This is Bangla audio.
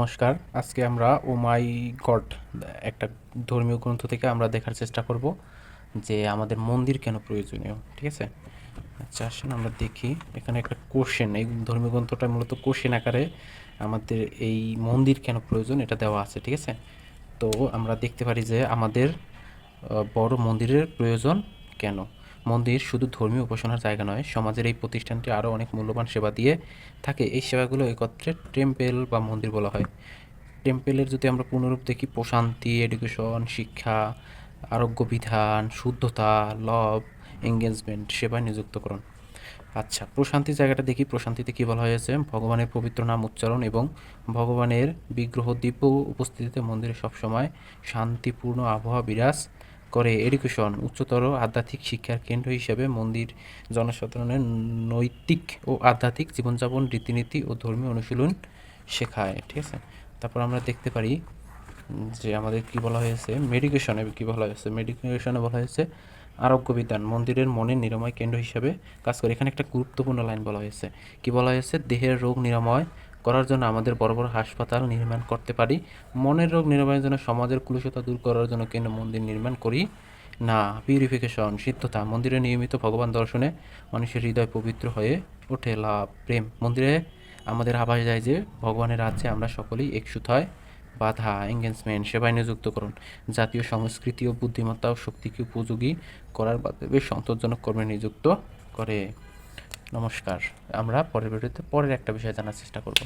নমস্কার। আজকে আমরা ও মাই গড একটা ধর্মীয় গ্রন্থ থেকে আমরা দেখার চেষ্টা করব যে আমাদের মন্দির কেন প্রয়োজনীয়। ঠিক আছে? আচ্ছা, আসেন আমরা দেখি। এখানে একটা কোশ্চেন, এই ধর্মীয় গ্রন্থটা মূলত কোশ্চেন আকারে আমাদের এই মন্দির কেন প্রয়োজন এটা দেওয়া আছে। ঠিক আছে? তো আমরা দেখতে পারি যে আমাদের বড় মন্দিরের প্রয়োজন কেন। মন্দির শুধু ধর্মীয় উপাসনার জায়গা নয়, সমাজের এই প্রতিষ্ঠানটি আরও অনেক মূল্যবান সেবা দিয়ে থাকে। এই সেবাগুলো একত্রে টেম্পেল বা মন্দির বলা হয়। টেম্পেলের যদি আমরা পুনরূপ দেখি, প্রশান্তি, এডুকেশন, শিক্ষা, আরোগ্য বিধান, শুদ্ধতা, লভ, এঙ্গেজমেন্ট, সেবায় নিযুক্তকরণ। আচ্ছা, প্রশান্তির জায়গাটা দেখি। প্রশান্তিতে কী বলা হয়েছে? ভগবানের পবিত্র নাম উচ্চারণ এবং ভগবানের বিগ্রহ দিব্য উপস্থিতিতে মন্দিরে সবসময় শান্তিপূর্ণ আবহাওয়া বিরাজ করে। এডুকেশন, উচ্চতর আধ্যাত্মিক শিক্ষার কেন্দ্র হিসেবে মন্দির জনসাধারণের নৈতিক ও আধ্যাত্মিক জীবনযাপন, রীতিনীতি ও ধর্মীয় অনুশীলন শেখায়। ঠিক আছে? তারপর আমরা দেখতে পারি যে আমাদের কি বলা হয়েছে, মেডিকেশনে কি বলা হয়েছে। মেডিকেশনে বলা হয়েছে আরোগ্য বিধান, মন্দিরের মনের নিরাময় কেন্দ্র হিসাবে কাজ করে। এখানে একটা গুরুত্বপূর্ণ লাইন বলা হয়েছে। কি বলা হয়েছে? দেহের রোগ নিরাময় করার জন্য আমাদের বড় বড় হাসপাতাল নির্মাণ করতে পারি, মনের রোগ নিরাময়ের জন্য, সমাজের কুলুষতা দূর করার জন্য কেন মন্দির নির্মাণ করি না। পিউরিফিকেশন, সিদ্ধতা, মন্দিরে নিয়মিত ভগবান দর্শনে মানুষের হৃদয় পবিত্র হয়ে ওঠে। লাভ, প্রেম, মন্দিরে আমাদের আভাস যায় যে ভগবানের রাজ্যে আমরা সকলেই একসুত হয়। বাধা, এঙ্গেজমেন্ট, সেবায় নিযুক্তকরণ, জাতীয় সংস্কৃতি ও বুদ্ধিমত্তা ও শক্তিকে উপযোগী করার মাধ্যমে সন্তোষজনক কর্মে নিযুক্ত করে। নমস্কার। আমরা পরের ভিডিওতে পরের একটা বিষয় জানার চেষ্টা করব।